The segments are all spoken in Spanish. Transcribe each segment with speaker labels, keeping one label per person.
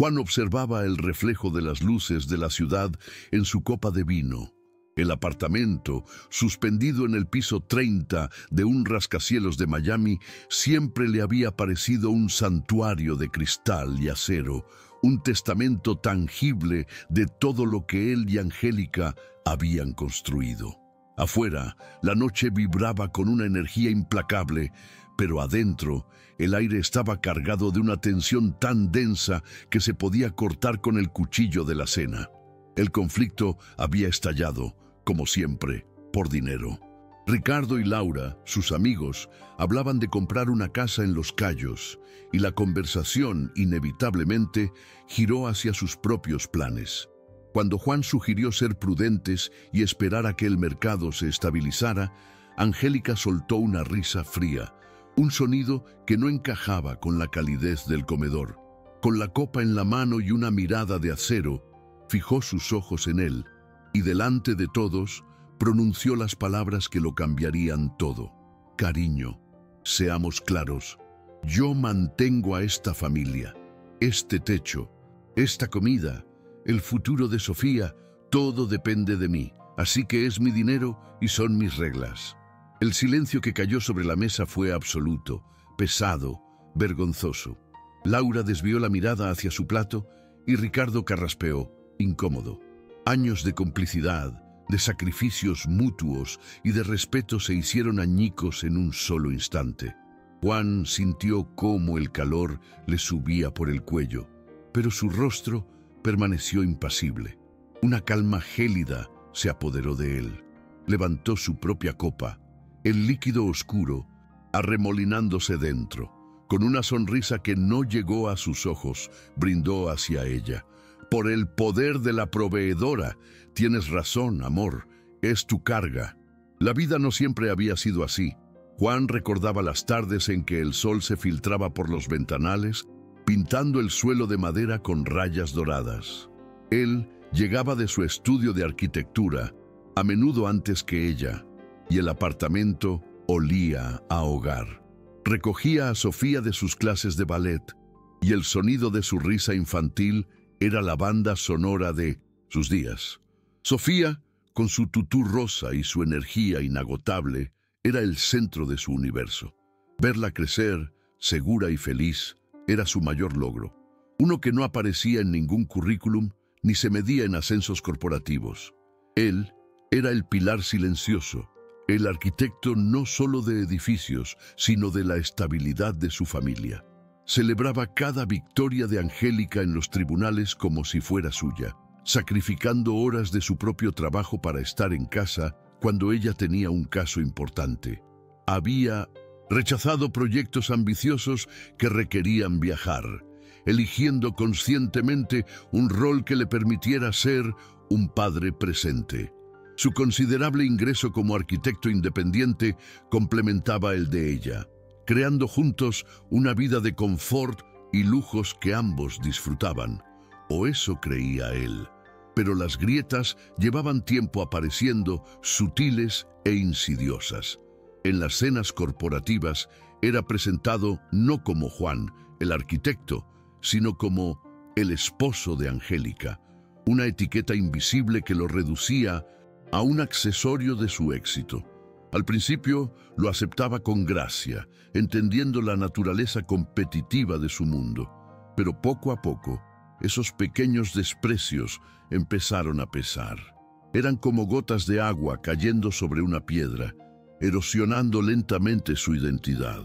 Speaker 1: Juan observaba el reflejo de las luces de la ciudad en su copa de vino. El apartamento, suspendido en el piso 30 de un rascacielos de Miami, siempre le había parecido un santuario de cristal y acero, un testamento tangible de todo lo que él y Angélica habían construido. Afuera, la noche vibraba con una energía implacable, pero adentro, el aire estaba cargado de una tensión tan densa que se podía cortar con el cuchillo de la cena. El conflicto había estallado, como siempre, por dinero. Ricardo y Laura, sus amigos, hablaban de comprar una casa en Los Cayos, y la conversación, inevitablemente, giró hacia sus propios planes. Cuando Juan sugirió ser prudentes y esperar a que el mercado se estabilizara, Angélica soltó una risa fría, un sonido que no encajaba con la calidez del comedor. Con la copa en la mano y una mirada de acero, fijó sus ojos en él, y delante de todos, pronunció las palabras que lo cambiarían todo. Cariño, seamos claros, yo mantengo a esta familia, este techo, esta comida, el futuro de Sofía, todo depende de mí, así que es mi dinero y son mis reglas. El silencio que cayó sobre la mesa fue absoluto, pesado, vergonzoso. Laura desvió la mirada hacia su plato y Ricardo carraspeó, incómodo. Años de complicidad, de sacrificios mutuos y de respeto se hicieron añicos en un solo instante. Juan sintió cómo el calor le subía por el cuello, pero su rostro permaneció impasible. Una calma gélida se apoderó de él. Levantó su propia copa, el líquido oscuro, arremolinándose dentro. Con una sonrisa que no llegó a sus ojos, brindó hacia ella. Por el poder de la proveedora, tienes razón, amor, es tu carga. La vida no siempre había sido así. Juan recordaba las tardes en que el sol se filtraba por los ventanales, pintando el suelo de madera con rayas doradas. Él llegaba de su estudio de arquitectura, a menudo antes que ella, y el apartamento olía a hogar. Recogía a Sofía de sus clases de ballet, y el sonido de su risa infantil era la banda sonora de sus días. Sofía, con su tutú rosa y su energía inagotable, era el centro de su universo. Verla crecer, segura y feliz, era su mayor logro. Uno que no aparecía en ningún currículum ni se medía en ascensos corporativos. Él era el pilar silencioso, el arquitecto no solo de edificios, sino de la estabilidad de su familia. Celebraba cada victoria de Angélica en los tribunales como si fuera suya, sacrificando horas de su propio trabajo para estar en casa cuando ella tenía un caso importante. Había rechazado proyectos ambiciosos que requerían viajar, eligiendo conscientemente un rol que le permitiera ser un padre presente. Su considerable ingreso como arquitecto independiente complementaba el de ella, creando juntos una vida de confort y lujos que ambos disfrutaban, o eso creía él. Pero las grietas llevaban tiempo apareciendo, sutiles e insidiosas. En las cenas corporativas era presentado no como Juan, el arquitecto, sino como el esposo de Angélica, una etiqueta invisible que lo reducía a un accesorio de su éxito. Al principio lo aceptaba con gracia, entendiendo la naturaleza competitiva de su mundo, pero poco a poco esos pequeños desprecios empezaron a pesar. Eran como gotas de agua cayendo sobre una piedra, erosionando lentamente su identidad.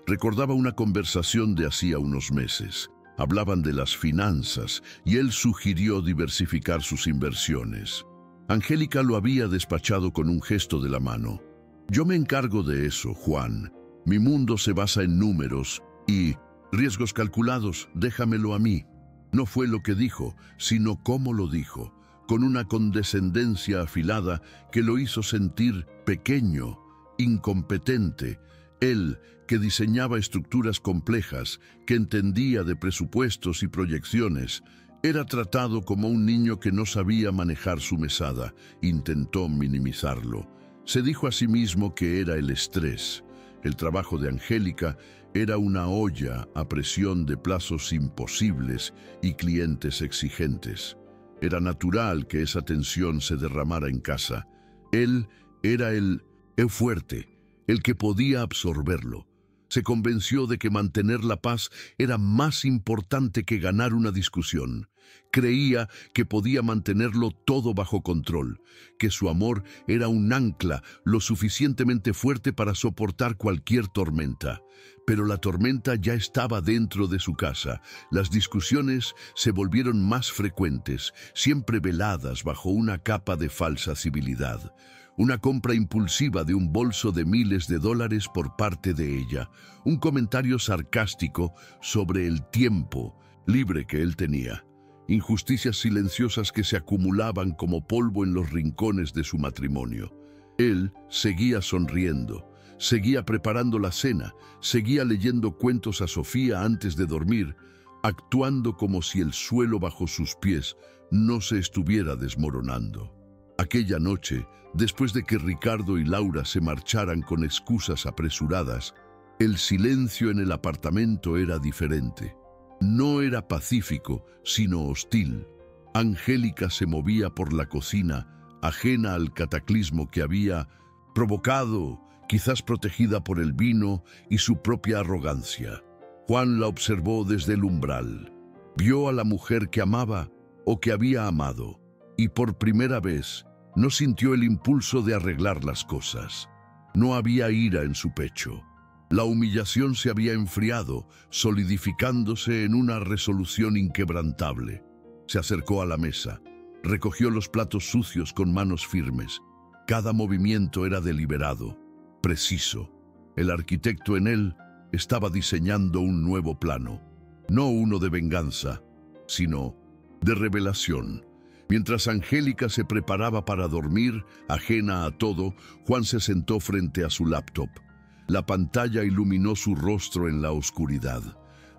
Speaker 1: Recordaba una conversación de hacía unos meses. Hablaban de las finanzas y él sugirió diversificar sus inversiones. Angélica lo había despachado con un gesto de la mano. Yo me encargo de eso, Juan. Mi mundo se basa en números y riesgos calculados, déjamelo a mí. No fue lo que dijo, sino cómo lo dijo, con una condescendencia afilada que lo hizo sentir pequeño, incompetente. Él, que diseñaba estructuras complejas, que entendía de presupuestos y proyecciones, era tratado como un niño que no sabía manejar su mesada. Intentó minimizarlo. Se dijo a sí mismo que era el estrés, El trabajo de Angélica era una olla a presión de plazos imposibles y clientes exigentes. Era natural que esa tensión se derramara en casa. Él era el fuerte, el que podía absorberlo. Se convenció de que mantener la paz era más importante que ganar una discusión. Creía que podía mantenerlo todo bajo control, que su amor era un ancla lo suficientemente fuerte para soportar cualquier tormenta. Pero la tormenta ya estaba dentro de su casa. Las discusiones se volvieron más frecuentes, siempre veladas bajo una capa de falsa civilidad. Una compra impulsiva de un bolso de miles de dólares por parte de ella. Un comentario sarcástico sobre el tiempo libre que él tenía. Injusticias silenciosas que se acumulaban como polvo en los rincones de su matrimonio. Él seguía sonriendo, seguía preparando la cena, seguía leyendo cuentos a Sofía antes de dormir, actuando como si el suelo bajo sus pies no se estuviera desmoronando. Aquella noche, después de que Ricardo y Laura se marcharan con excusas apresuradas, el silencio en el apartamento era diferente. No era pacífico, sino hostil. Angélica se movía por la cocina, ajena al cataclismo que había provocado, quizás protegida por el vino y su propia arrogancia. Juan la observó desde el umbral. Vio a la mujer que amaba o que había amado, y por primera vez no sintió el impulso de arreglar las cosas. No había ira en su pecho. La humillación se había enfriado, solidificándose en una resolución inquebrantable. Se acercó a la mesa, recogió los platos sucios con manos firmes. Cada movimiento era deliberado, preciso. El arquitecto en él estaba diseñando un nuevo plano, no uno de venganza, sino de revelación. Mientras Angélica se preparaba para dormir, ajena a todo, Juan se sentó frente a su laptop. La pantalla iluminó su rostro en la oscuridad.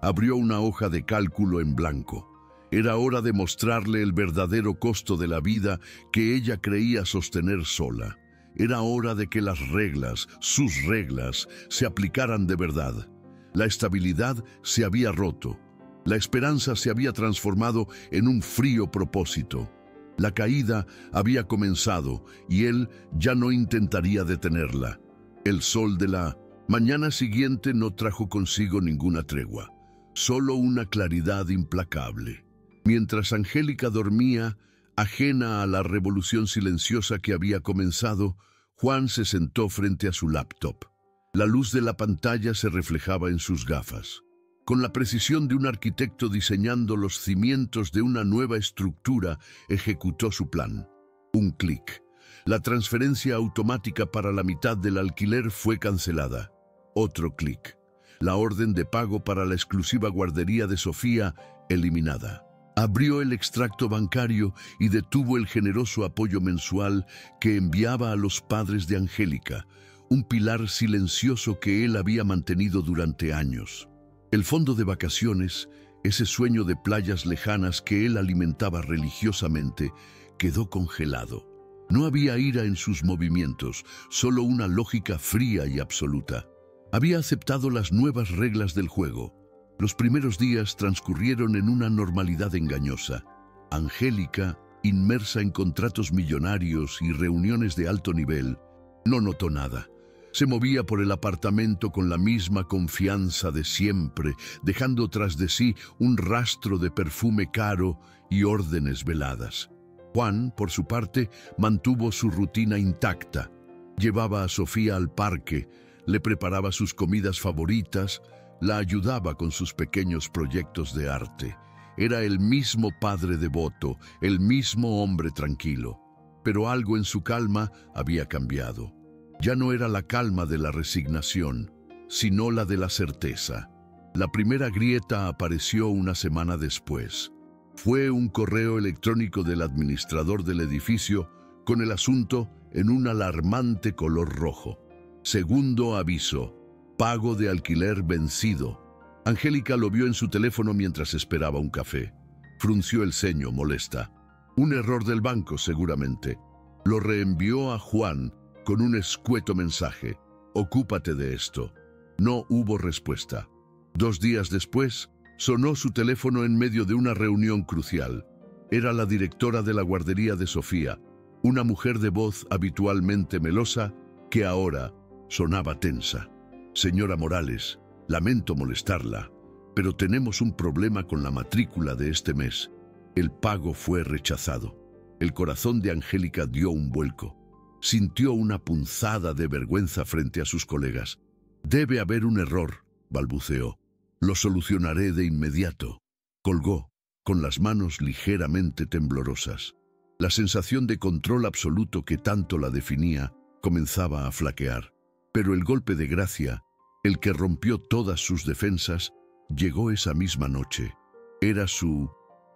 Speaker 1: Abrió una hoja de cálculo en blanco. Era hora de mostrarle el verdadero costo de la vida que ella creía sostener sola. Era hora de que las reglas, sus reglas, se aplicaran de verdad. La estabilidad se había roto. La esperanza se había transformado en un frío propósito. La caída había comenzado y él ya no intentaría detenerla. El sol de la mañana siguiente no trajo consigo ninguna tregua, solo una claridad implacable. Mientras Angélica dormía, ajena a la revolución silenciosa que había comenzado, Juan se sentó frente a su laptop. La luz de la pantalla se reflejaba en sus gafas. Con la precisión de un arquitecto diseñando los cimientos de una nueva estructura, ejecutó su plan. Un clic. La transferencia automática para la mitad del alquiler fue cancelada. Otro clic. La orden de pago para la exclusiva guardería de Sofía, eliminada. Abrió el extracto bancario y detuvo el generoso apoyo mensual que enviaba a los padres de Angélica, un pilar silencioso que él había mantenido durante años. El fondo de vacaciones, ese sueño de playas lejanas que él alimentaba religiosamente, quedó congelado. No había ira en sus movimientos, solo una lógica fría y absoluta. Había aceptado las nuevas reglas del juego. Los primeros días transcurrieron en una normalidad engañosa. Angélica, inmersa en contratos millonarios y reuniones de alto nivel, no notó nada. Se movía por el apartamento con la misma confianza de siempre, dejando tras de sí un rastro de perfume caro y órdenes veladas. Juan, por su parte, mantuvo su rutina intacta. Llevaba a Sofía al parque, le preparaba sus comidas favoritas, la ayudaba con sus pequeños proyectos de arte. Era el mismo padre devoto, el mismo hombre tranquilo. Pero algo en su calma había cambiado. Ya no era la calma de la resignación, sino la de la certeza. La primera grieta apareció una semana después. Fue un correo electrónico del administrador del edificio con el asunto en un alarmante color rojo. Segundo aviso: pago de alquiler vencido. Angélica lo vio en su teléfono mientras esperaba un café. Frunció el ceño, molesta. Un error del banco, seguramente. Lo reenvió a Juan con un escueto mensaje: ocúpate de esto. No hubo respuesta. 2 días después, sonó su teléfono en medio de una reunión crucial. Era la directora de la guardería de Sofía, una mujer de voz habitualmente melosa que ahora sonaba tensa. Señora Morales, lamento molestarla, pero tenemos un problema con la matrícula de este mes. El pago fue rechazado. El corazón de Angélica dio un vuelco. Sintió una punzada de vergüenza frente a sus colegas. Debe haber un error, balbuceó. Lo solucionaré de inmediato. Colgó, con las manos ligeramente temblorosas. La sensación de control absoluto que tanto la definía comenzaba a flaquear. Pero el golpe de gracia, el que rompió todas sus defensas, llegó esa misma noche. Era su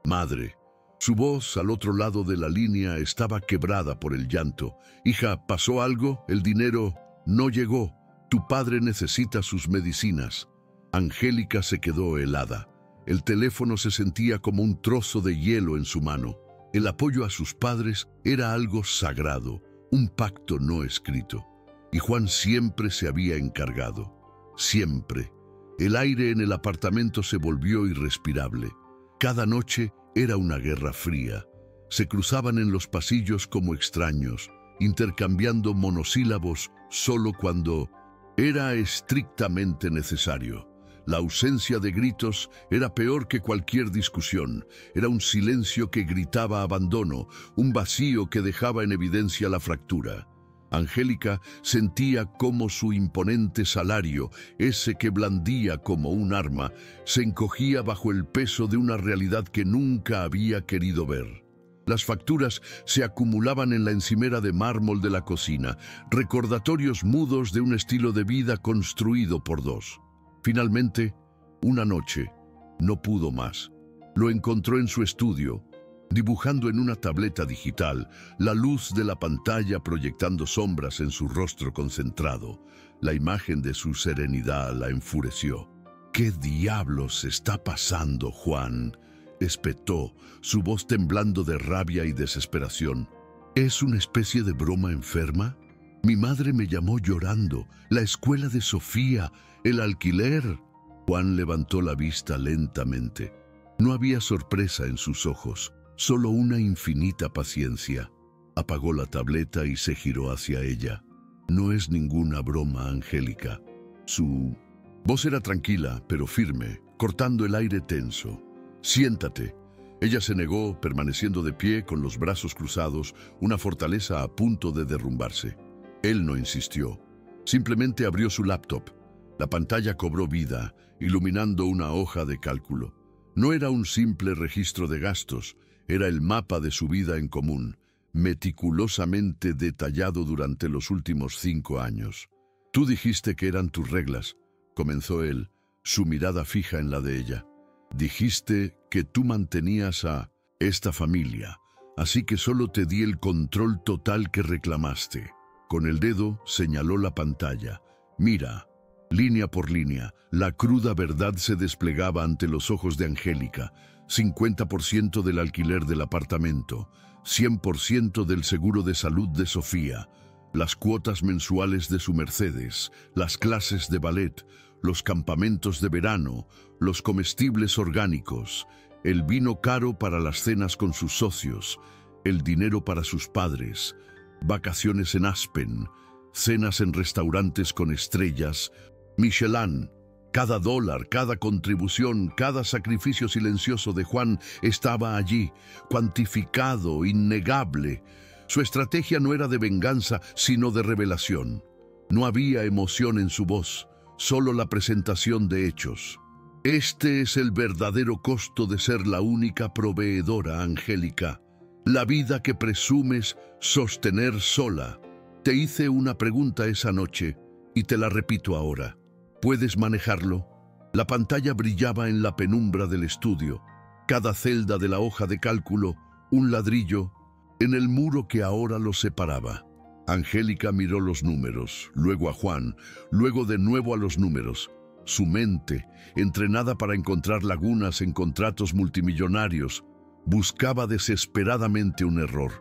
Speaker 1: madre. Su voz al otro lado de la línea estaba quebrada por el llanto. «Hija, ¿pasó algo? El dinero no llegó. Tu padre necesita sus medicinas». Angélica se quedó helada. El teléfono se sentía como un trozo de hielo en su mano. El apoyo a sus padres era algo sagrado, un pacto no escrito. Y Juan siempre se había encargado. Siempre. El aire en el apartamento se volvió irrespirable. Cada noche era una guerra fría. Se cruzaban en los pasillos como extraños, intercambiando monosílabos solo cuando era estrictamente necesario. La ausencia de gritos era peor que cualquier discusión. Era un silencio que gritaba abandono, un vacío que dejaba en evidencia la fractura. Angélica sentía cómo su imponente salario, ese que blandía como un arma, se encogía bajo el peso de una realidad que nunca había querido ver. Las facturas se acumulaban en la encimera de mármol de la cocina, recordatorios mudos de un estilo de vida construido por dos. Finalmente, una noche, no pudo más. Lo encontró en su estudio, dibujando en una tableta digital, la luz de la pantalla proyectando sombras en su rostro concentrado. La imagen de su serenidad la enfureció. «¿Qué diablos está pasando, Juan?», espetó, su voz temblando de rabia y desesperación. «¿Es una especie de broma enferma? Mi madre me llamó llorando, la escuela de Sofía, el alquiler». Juan levantó la vista lentamente. No había sorpresa en sus ojos, solo una infinita paciencia. Apagó la tableta y se giró hacia ella. «No es ninguna broma, Angélica». Su voz era tranquila, pero firme, cortando el aire tenso. «Siéntate». Ella se negó, permaneciendo de pie con los brazos cruzados, una fortaleza a punto de derrumbarse. Él no insistió. Simplemente abrió su laptop. La pantalla cobró vida, iluminando una hoja de cálculo. No era un simple registro de gastos, era el mapa de su vida en común, meticulosamente detallado durante los últimos 5 años. «Tú dijiste que eran tus reglas», comenzó él, su mirada fija en la de ella. «Dijiste que tú mantenías a esta familia, así que solo te di el control total que reclamaste». Con el dedo señaló la pantalla. «Mira». Línea por línea, la cruda verdad se desplegaba ante los ojos de Angélica. 50% del alquiler del apartamento, 100% del seguro de salud de Sofía, las cuotas mensuales de su Mercedes, las clases de ballet, los campamentos de verano, los comestibles orgánicos, el vino caro para las cenas con sus socios, el dinero para sus padres, vacaciones en Aspen, cenas en restaurantes con estrellas, Michelin. Cada dólar, cada contribución, cada sacrificio silencioso de Juan estaba allí, cuantificado, innegable. Su estrategia no era de venganza, sino de revelación. No había emoción en su voz, solo la presentación de hechos. «Este es el verdadero costo de ser la única proveedora, Angélica. La vida que presumes sostener sola. Te hice una pregunta esa noche y te la repito ahora. ¿Puedes manejarlo?». La pantalla brillaba en la penumbra del estudio. Cada celda de la hoja de cálculo, un ladrillo, en el muro que ahora los separaba. Angélica miró los números, luego a Juan, luego de nuevo a los números. Su mente, entrenada para encontrar lagunas en contratos multimillonarios, buscaba desesperadamente un error,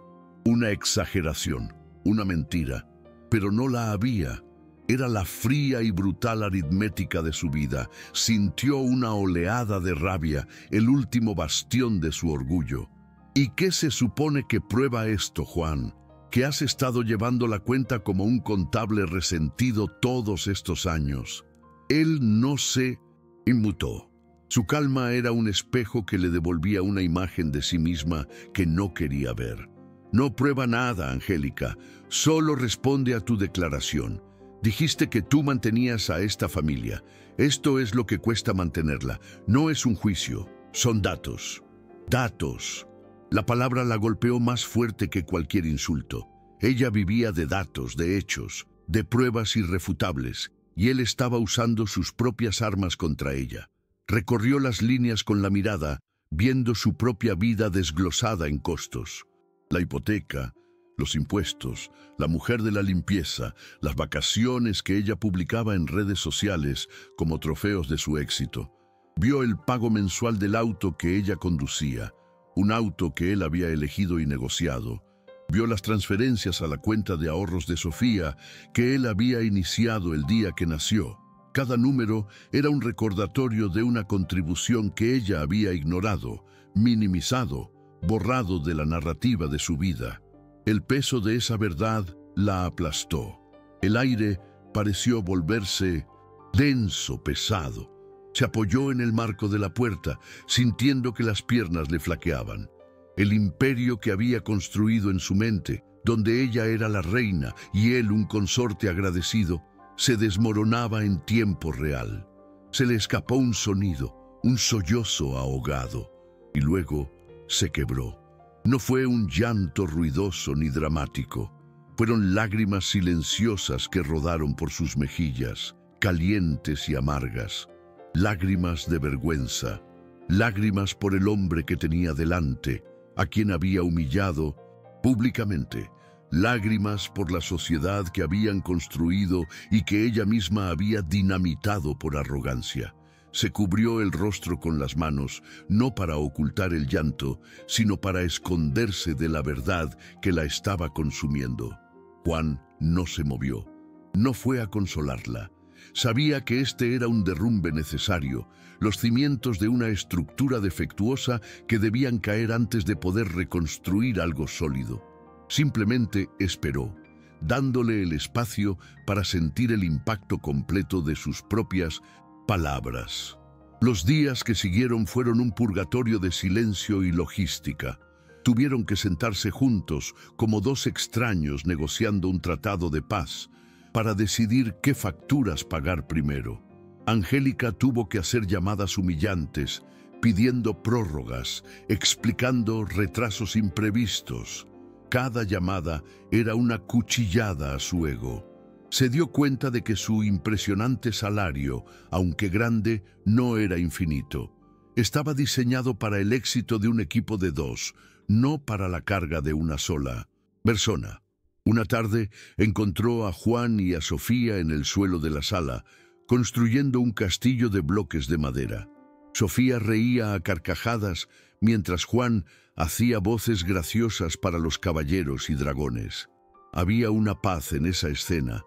Speaker 1: una exageración, una mentira, pero no la había. Era la fría y brutal aritmética de su vida. Sintió una oleada de rabia, el último bastión de su orgullo. ¿Y qué se supone que prueba esto, Juan? Que has estado llevando la cuenta como un contable resentido todos estos años. Él no se inmutó. Su calma era un espejo que le devolvía una imagen de sí misma que no quería ver. No prueba nada, Angélica. Solo responde a tu declaración. Dijiste que tú mantenías a esta familia. Esto es lo que cuesta mantenerla. No es un juicio, son datos. Datos. La palabra la golpeó más fuerte que cualquier insulto. Ella vivía de datos, de hechos, de pruebas irrefutables, y él estaba usando sus propias armas contra ella. Recorrió las líneas con la mirada, viendo su propia vida desglosada en costos. La hipoteca, los impuestos, la mujer de la limpieza, las vacaciones que ella publicaba en redes sociales como trofeos de su éxito. Vio el pago mensual del auto que ella conducía, un auto que él había elegido y negociado. Vio las transferencias a la cuenta de ahorros de Sofía que él había iniciado el día que nació. Cada número era un recordatorio de una contribución que ella había ignorado, minimizado, borrado de la narrativa de su vida. El peso de esa verdad la aplastó. El aire pareció volverse denso, pesado. Se apoyó en el marco de la puerta, sintiendo que las piernas le flaqueaban. El imperio que había construido en su mente, donde ella era la reina y él un consorte agradecido, se desmoronaba en tiempo real. Se le escapó un sonido, un sollozo ahogado, y luego se quebró. No fue un llanto ruidoso ni dramático. Fueron lágrimas silenciosas que rodaron por sus mejillas, calientes y amargas. Lágrimas de vergüenza, lágrimas por el hombre que tenía delante, a quien había humillado públicamente, lágrimas por la sociedad que habían construido y que ella misma había dinamitado por arrogancia. Se cubrió el rostro con las manos, no para ocultar el llanto, sino para esconderse de la verdad que la estaba consumiendo. Juan no se movió, no fue a consolarla. Sabía que este era un derrumbe necesario, los cimientos de una estructura defectuosa que debían caer antes de poder reconstruir algo sólido. Simplemente esperó, dándole el espacio para sentir el impacto completo de sus propias palabras. Los días que siguieron fueron un purgatorio de silencio y logística. Tuvieron que sentarse juntos como dos extraños negociando un tratado de paz, para decidir qué facturas pagar primero. Angélica tuvo que hacer llamadas humillantes, pidiendo prórrogas, explicando retrasos imprevistos. Cada llamada era una cuchillada a su ego. Se dio cuenta de que su impresionante salario, aunque grande, no era infinito. Estaba diseñado para el éxito de un equipo de dos, no para la carga de una sola persona. Una tarde encontró a Juan y a Sofía en el suelo de la sala, construyendo un castillo de bloques de madera. Sofía reía a carcajadas mientras Juan hacía voces graciosas para los caballeros y dragones. Había una paz en esa escena,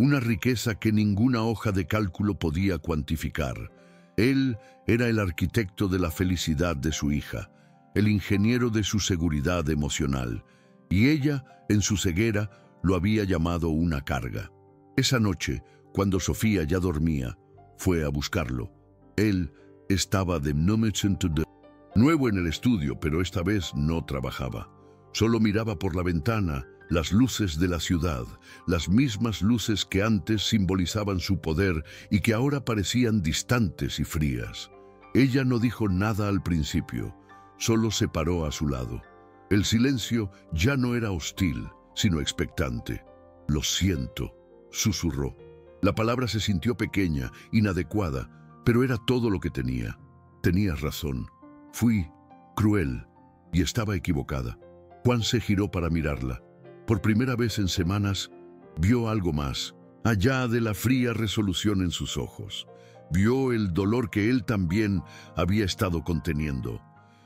Speaker 1: una riqueza que ninguna hoja de cálculo podía cuantificar. Él era el arquitecto de la felicidad de su hija, el ingeniero de su seguridad emocional, y ella, en su ceguera, lo había llamado una carga. Esa noche, cuando Sofía ya dormía, fue a buscarlo. Él estaba de nuevo en el estudio, pero esta vez no trabajaba. Solo miraba por la ventana las luces de la ciudad, las mismas luces que antes simbolizaban su poder y que ahora parecían distantes y frías. Ella no dijo nada al principio, solo se paró a su lado. El silencio ya no era hostil, sino expectante. «Lo siento», susurró. La palabra se sintió pequeña, inadecuada, pero era todo lo que tenía. Tenías razón. Fui cruel y estaba equivocada. Juan se giró para mirarla. Por primera vez en semanas, vio algo más, allá de la fría resolución en sus ojos. Vio el dolor que él también había estado conteniendo.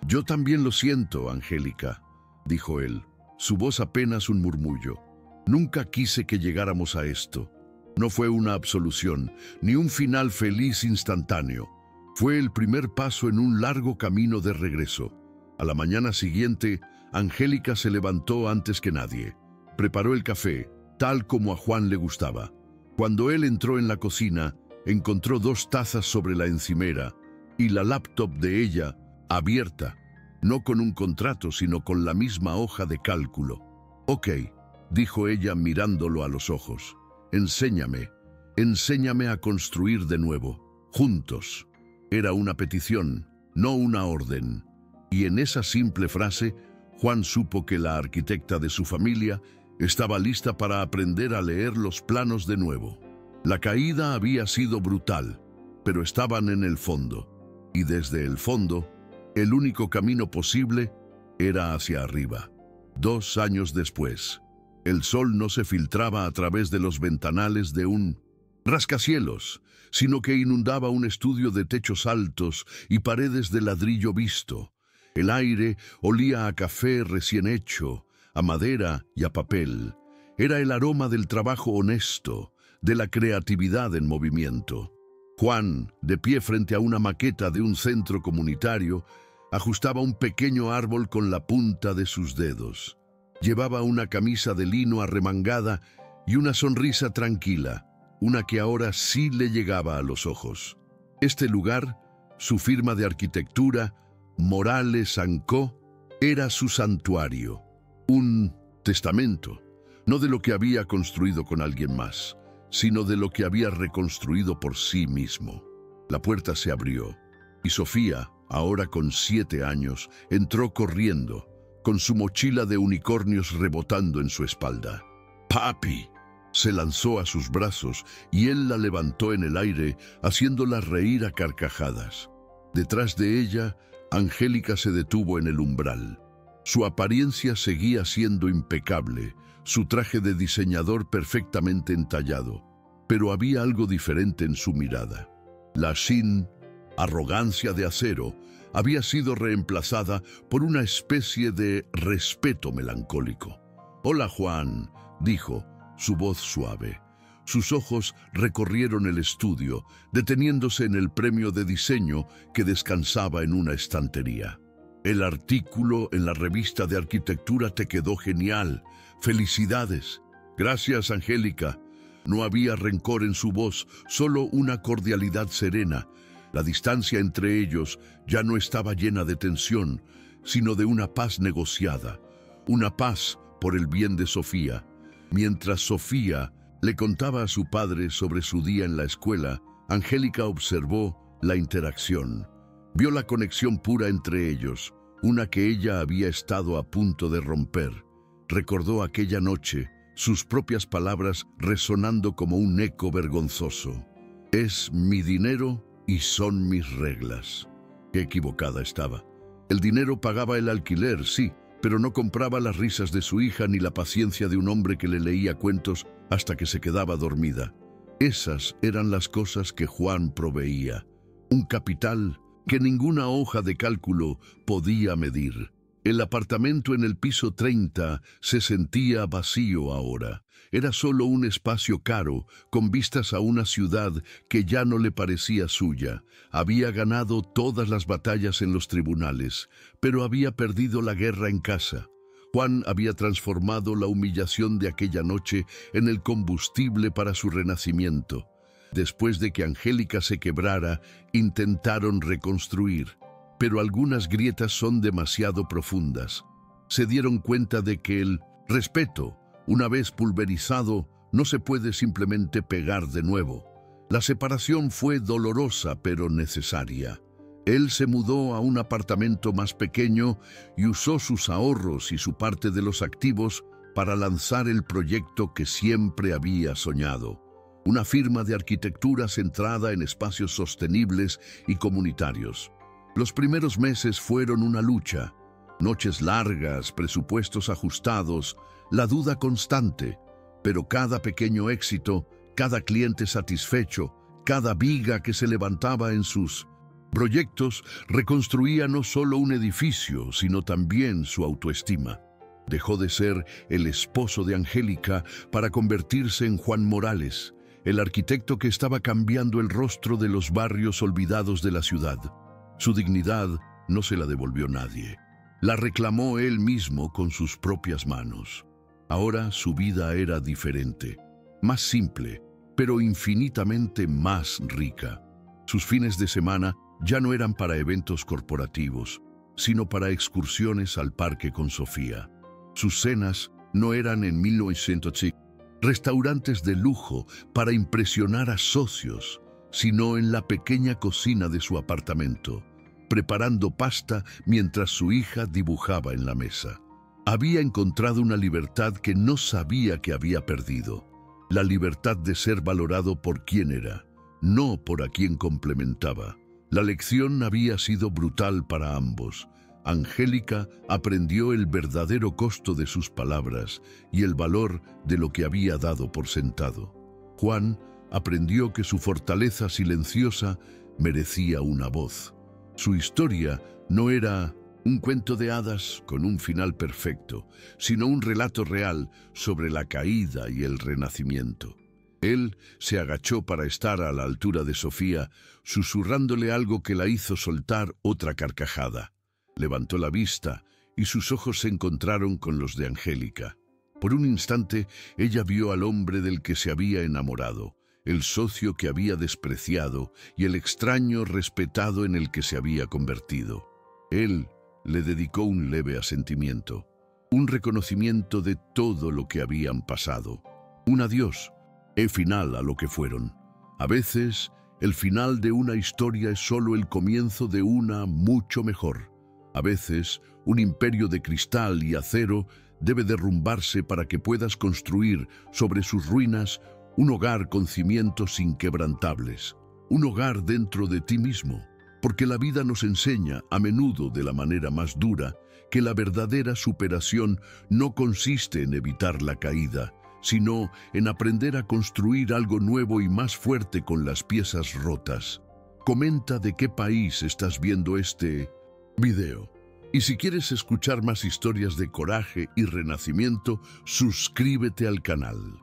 Speaker 1: «Yo también lo siento, Angélica», dijo él, su voz apenas un murmullo. «Nunca quise que llegáramos a esto. No fue una absolución, ni un final feliz instantáneo. Fue el primer paso en un largo camino de regreso. A la mañana siguiente, Angélica se levantó antes que nadie. Preparó el café, tal como a Juan le gustaba. Cuando él entró en la cocina, encontró 2 tazas sobre la encimera y la laptop de ella abierta, no con un contrato, sino con la misma hoja de cálculo. «Ok», dijo ella mirándolo a los ojos. Enséñame a construir de nuevo, juntos». Era una petición, no una orden. Y en esa simple frase, Juan supo que la arquitecta de su familia estaba lista para aprender a leer los planos de nuevo. La caída había sido brutal, pero estaban en el fondo. Y desde el fondo, el único camino posible era hacia arriba. 2 años después, el sol no se filtraba a través de los ventanales de un rascacielos, sino que inundaba un estudio de techos altos y paredes de ladrillo visto. El aire olía a café recién hecho, a madera y a papel. Era el aroma del trabajo honesto, de la creatividad en movimiento. Juan, de pie frente a una maqueta de un centro comunitario, ajustaba un pequeño árbol con la punta de sus dedos. Llevaba una camisa de lino arremangada y una sonrisa tranquila, una que ahora sí le llegaba a los ojos. Este lugar, su firma de arquitectura, Morales & Co., era su santuario, un testamento, no de lo que había construido con alguien más, sino de lo que había reconstruido por sí mismo. La puerta se abrió y Sofía, ahora con 7 años, entró corriendo, con su mochila de unicornios rebotando en su espalda. «¡Papi!», se lanzó a sus brazos y él la levantó en el aire, haciéndola reír a carcajadas. Detrás de ella, Angélica se detuvo en el umbral. Su apariencia seguía siendo impecable, su traje de diseñador perfectamente entallado, pero había algo diferente en su mirada. La sin arrogancia de acero había sido reemplazada por una especie de respeto melancólico. «Hola, Juan», dijo, su voz suave. Sus ojos recorrieron el estudio, deteniéndose en el premio de diseño que descansaba en una estantería. «El artículo en la revista de arquitectura te quedó genial. ¡Felicidades!». «Gracias, Angélica». No había rencor en su voz, solo una cordialidad serena. La distancia entre ellos ya no estaba llena de tensión, sino de una paz negociada, una paz por el bien de Sofía. Mientras Sofía le contaba a su padre sobre su día en la escuela, Angélica observó la interacción. Vio la conexión pura entre ellos, una que ella había estado a punto de romper. Recordó aquella noche, sus propias palabras resonando como un eco vergonzoso. «Es mi dinero y son mis reglas». Qué equivocada estaba. El dinero pagaba el alquiler, sí, pero no compraba las risas de su hija ni la paciencia de un hombre que le leía cuentos hasta que se quedaba dormida. Esas eran las cosas que Juan proveía. Un capital que ninguna hoja de cálculo podía medir. El apartamento en el piso 30 se sentía vacío ahora. Era solo un espacio caro, con vistas a una ciudad que ya no le parecía suya. Había ganado todas las batallas en los tribunales, pero había perdido la guerra en casa. Juan había transformado la humillación de aquella noche en el combustible para su renacimiento. Después de que Angélica se quebrara, intentaron reconstruir, pero algunas grietas son demasiado profundas. Se dieron cuenta de que el respeto, una vez pulverizado, no se puede simplemente pegar de nuevo. La separación fue dolorosa pero necesaria. Él se mudó a un apartamento más pequeño y usó sus ahorros y su parte de los activos para lanzar el proyecto que siempre había soñado. Una firma de arquitectura centrada en espacios sostenibles y comunitarios. Los primeros meses fueron una lucha. Noches largas, presupuestos ajustados, la duda constante. Pero cada pequeño éxito, cada cliente satisfecho, cada viga que se levantaba en sus proyectos reconstruía no solo un edificio, sino también su autoestima. Dejó de ser el esposo de Angélica para convertirse en Juan Morales, el arquitecto que estaba cambiando el rostro de los barrios olvidados de la ciudad. Su dignidad no se la devolvió nadie. La reclamó él mismo con sus propias manos. Ahora su vida era diferente, más simple, pero infinitamente más rica. Sus fines de semana ya no eran para eventos corporativos, sino para excursiones al parque con Sofía. Sus cenas no eran en 1900 restaurantes de lujo para impresionar a socios, sino en la pequeña cocina de su apartamento, preparando pasta mientras su hija dibujaba en la mesa. Había encontrado una libertad que no sabía que había perdido, la libertad de ser valorado por quien era, no por a quien complementaba. La lección había sido brutal para ambos. Angélica aprendió el verdadero costo de sus palabras y el valor de lo que había dado por sentado. Juan aprendió que su fortaleza silenciosa merecía una voz. Su historia no era un cuento de hadas con un final perfecto, sino un relato real sobre la caída y el renacimiento. Él se agachó para estar a la altura de Sofía, susurrándole algo que la hizo soltar otra carcajada. Levantó la vista y sus ojos se encontraron con los de Angélica. Por un instante, ella vio al hombre del que se había enamorado, el socio que había despreciado y el extraño respetado en el que se había convertido. Él le dedicó un leve asentimiento, un reconocimiento de todo lo que habían pasado, un adiós, final a lo que fueron. A veces, el final de una historia es solo el comienzo de una mucho mejor. A veces, un imperio de cristal y acero debe derrumbarse para que puedas construir sobre sus ruinas un hogar con cimientos inquebrantables, un hogar dentro de ti mismo, porque la vida nos enseña, a menudo de la manera más dura, que la verdadera superación no consiste en evitar la caída, sino en aprender a construir algo nuevo y más fuerte con las piezas rotas. Comenta de qué país estás viendo este video. Y si quieres escuchar más historias de coraje y renacimiento, suscríbete al canal.